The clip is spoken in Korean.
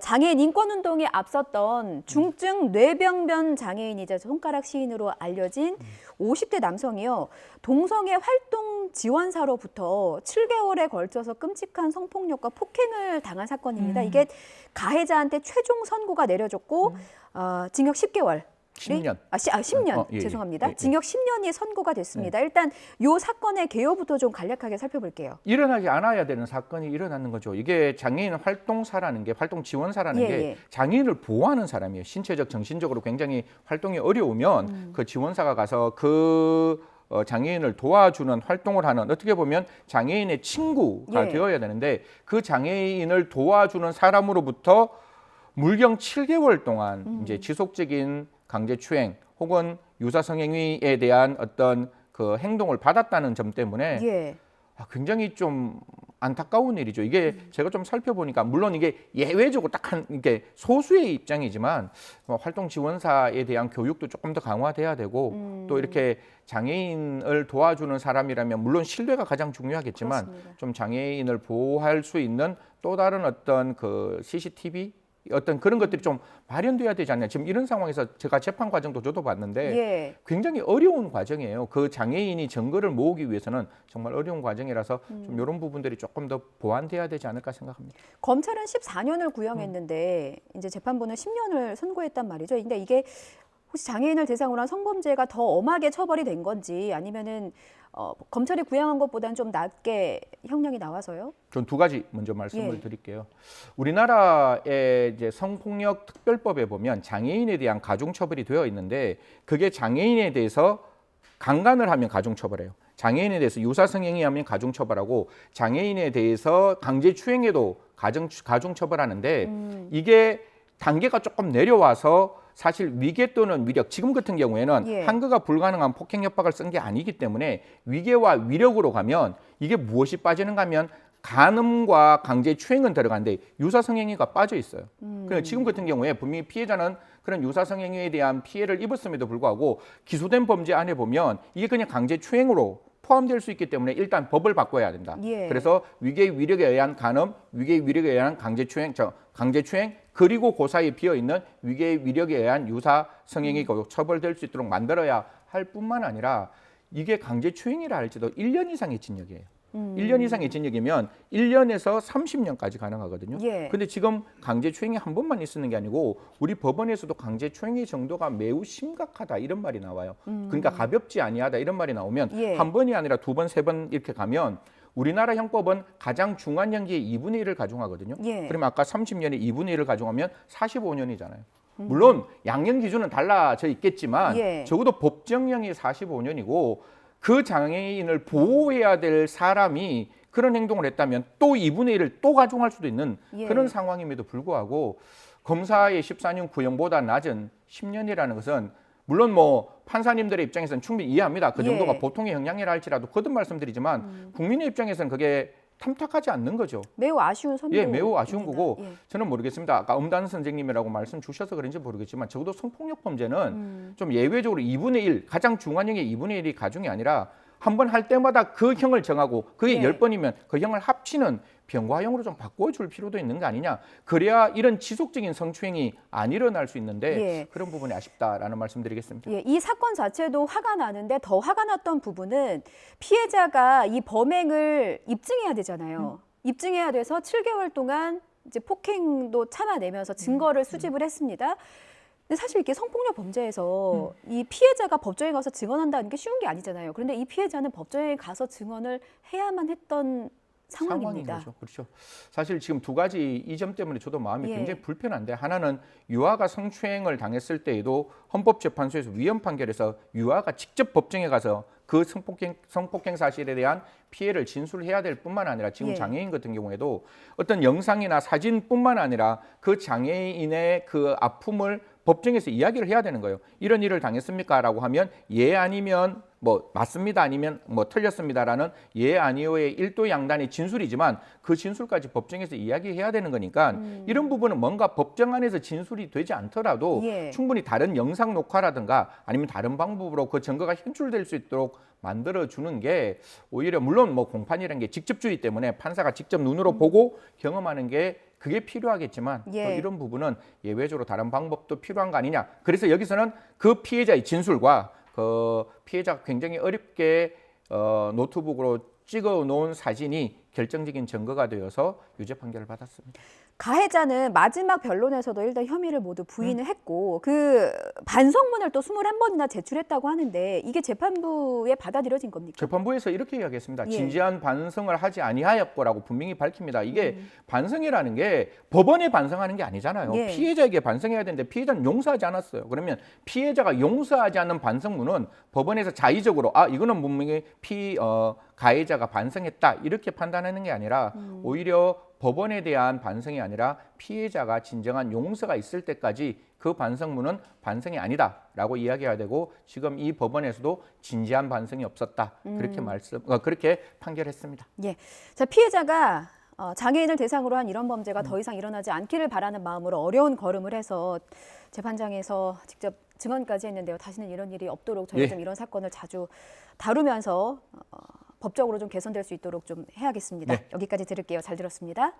장애인 인권운동에 앞섰던 중증 뇌병변 장애인이자 손가락 시인으로 알려진 50대 남성이요. 동성애 활동 지원사로부터 7개월에 걸쳐서 끔찍한 성폭력과 폭행을 당한 사건입니다. 이게 가해자한테 최종 선고가 내려졌고 징역 10개월. 10년. 10년. 예, 죄송합니다. 예. 징역 10년이 선고가 됐습니다. 일단 이 사건의 개요부터 좀 간략하게 살펴볼게요. 일어나지 않아야 되는 사건이 일어나는 거죠. 이게 장애인 활동사라는 게, 활동 지원사라는 예, 게 예. 장애인을 보호하는 사람이에요. 신체적, 정신적으로 굉장히 활동이 어려우면 그 지원사가 가서 장애인을 도와주는 활동을 하는, 어떻게 보면 장애인의 친구가 예. 되어야 되는데, 그 장애인을 도와주는 사람으로부터 물경 7개월 동안 이제 지속적인 강제추행 혹은 유사성행위에 대한 어떤 그 행동을 받았다는 점 때문에 예. 굉장히 좀 안타까운 일이죠. 이게 제가 좀 살펴보니까, 물론 이게 예외적으로 이게 소수의 입장이지만 활동 지원사에 대한 교육도 조금 더 강화돼야 되고 또 이렇게 장애인을 도와주는 사람이라면 물론 신뢰가 가장 중요하겠지만 그렇습니다. 좀 장애인을 보호할 수 있는 또 다른 어떤 그 CCTV 어떤 그런 것들이 좀 마련돼야 되지 않냐. 지금 이런 상황에서 제가 재판 과정도 저도 봤는데 예. 굉장히 어려운 과정이에요. 그 장애인이 증거를 모으기 위해서는 정말 어려운 과정이라서 좀 이런 부분들이 조금 더 보완돼야 되지 않을까 생각합니다. 검찰은 14년을 구형했는데 이제 재판부는 10년을 선고했단 말이죠. 근데 이게 혹시 장애인을 대상으로 한 성범죄가 더 엄하게 처벌이 된 건지 아니면은 검찰이 구형한 것보다는 좀 낮게 형량이 나와서요? 전 두 가지 먼저 말씀을 예. 드릴게요. 우리나라의 이제 성폭력 특별법에 보면 장애인에 대한 가중처벌이 되어 있는데, 그게 장애인에 대해서 강간을 하면 가중처벌해요. 장애인에 대해서 유사성행위하면 가중처벌하고, 장애인에 대해서 강제추행해도 가중처벌하는데 이게 단계가 조금 내려와서 사실 위계 또는 위력, 지금 같은 경우에는 예. 한거가 불가능한 폭행 협박을 쓴 게 아니기 때문에 위계와 위력으로 가면 이게 무엇이 빠지는가 하면 간음과 강제추행은 들어가는데 유사성행위가 빠져 있어요. 그러니까 지금 같은 경우에 분명히 피해자는 그런 유사성행위에 대한 피해를 입었음에도 불구하고 기소된 범죄 안에 보면 이게 그냥 강제추행으로 포함될 수 있기 때문에 일단 법을 바꿔야 된다. 예. 그래서 위계 위력에 의한 간음, 위계 위력에 의한 강제추행 그리고 그 사이에 비어 있는 위계 위력에 의한 유사 성행위가 처벌될 수 있도록 만들어야 할 뿐만 아니라, 이게 강제추행이라 할지도 1년 이상의 징역이에요. 1년 이상의 징역이면 1년에서 30년까지 가능하거든요. 예. 근데 지금 강제추행이 한 번만 있었는 게 아니고 우리 법원에서도 강제추행의 정도가 매우 심각하다 이런 말이 나와요. 그러니까 가볍지 아니하다 이런 말이 나오면 예. 한 번이 아니라 두 번, 세 번 이렇게 가면 우리나라 형법은 가장 중한 형기의 2분의 1을 가중하거든요. 예. 그러면 아까 30년에 2분의 1을 가중하면 45년이잖아요. 물론 양형 기준은 달라져 있겠지만 예. 적어도 법정형이 45년이고 그 장애인을 보호해야 될 사람이 그런 행동을 했다면 또 2분의 1을 또 가중할 수도 있는 예. 그런 상황임에도 불구하고 검사의 14년 구형보다 낮은 10년이라는 것은, 물론 뭐 판사님들의 입장에서는 충분히 이해합니다. 그 정도가 예. 보통의 형량이라 할지라도 거듭 말씀드리지만 국민의 입장에서는 그게 탐탁하지 않는 거죠. 매우 아쉬운 선고. 예, 매우 아쉬운 거고 예. 저는 모르겠습니다. 아까 엄단 선생님이라고 말씀 주셔서 그런지 모르겠지만 적어도 성폭력 범죄는 좀 예외적으로 2분의 1, 가장 중한형의 2분의 1이 가중이 아니라 한 번 할 때마다 그 형을 정하고 그게 예. 10번이면 그 형을 합치는 병과형으로 좀 바꿔줄 필요도 있는 거 아니냐. 그래야 이런 지속적인 성추행이 안 일어날 수 있는데 예. 그런 부분이 아쉽다라는 말씀드리겠습니다. 예, 이 사건 자체도 화가 나는데 더 화가 났던 부분은 피해자가 이 범행을 입증해야 되잖아요. 입증해야 돼서 7개월 동안 이제 폭행도 참아내면서 증거를 수집을 했습니다. 근데 사실 이게 성폭력 범죄에서 이 피해자가 법정에 가서 증언한다는 게 쉬운 게 아니잖아요. 그런데 이 피해자는 법정에 가서 증언을 해야만 했던 상황입니다. 상황인 거죠. 그렇죠. 사실 지금 두 가지 이 점 때문에 저도 마음이 예. 굉장히 불편한데, 하나는 유아가 성추행을 당했을 때에도 헌법재판소에서 위헌 판결에서 유아가 직접 법정에 가서 그 성폭행 사실에 대한 피해를 진술해야 될 뿐만 아니라 지금 예. 장애인 같은 경우에도 어떤 영상이나 사진뿐만 아니라 그 장애인의 그 아픔을 법정에서 이야기를 해야 되는 거예요. 이런 일을 당했습니까? 라고 하면 예 아니면 뭐 맞습니다 아니면 뭐 틀렸습니다라는 예 아니오의 일도 양단의 진술이지만 그 진술까지 법정에서 이야기해야 되는 거니까 이런 부분은 뭔가 법정 안에서 진술이 되지 않더라도 예. 충분히 다른 영상 녹화라든가 아니면 다른 방법으로 그 증거가 현출될 수 있도록 만들어주는 게, 오히려 물론 뭐 공판이라는 게 직접주의 때문에 판사가 직접 눈으로 보고 경험하는 게 그게 필요하겠지만 예. 또 이런 부분은 예외적으로 다른 방법도 필요한 거 아니냐. 그래서 여기서는 그 피해자의 진술과 그 피해자가 굉장히 어렵게 노트북으로 찍어 놓은 사진이 결정적인 증거가 되어서 유죄 판결을 받았습니다. 가해자는 마지막 변론에서도 일단 혐의를 모두 부인을 했고 그 반성문을 또 21번이나 제출했다고 하는데 이게 재판부에 받아들여진 겁니까? 재판부에서 이렇게 이야기했습니다. 예. 진지한 반성을 하지 아니하였고라고 분명히 밝힙니다. 이게 반성이라는 게 법원에 반성하는 게 아니잖아요. 예. 피해자에게 반성해야 되는데 피해자는 용서하지 않았어요. 그러면 피해자가 용서하지 않는 반성문은 법원에서 자의적으로 이거는 분명히 가해자가 반성했다 이렇게 판단하는 게 아니라 오히려 법원에 대한 반성이 아니라 피해자가 진정한 용서가 있을 때까지 그 반성문은 반성이 아니다라고 이야기해야 되고 지금 이 법원에서도 진지한 반성이 없었다 그렇게 판결했습니다. 예. 자, 피해자가 장애인을 대상으로 한 이런 범죄가 더 이상 일어나지 않기를 바라는 마음으로 어려운 걸음을 해서 재판장에서 직접 증언까지 했는데요. 다시는 이런 일이 없도록 저희가 예. 좀 이런 사건을 자주 다루면서 법적으로 좀 개선될 수 있도록 좀 해야겠습니다. 네. 여기까지 들을게요. 잘 들었습니다.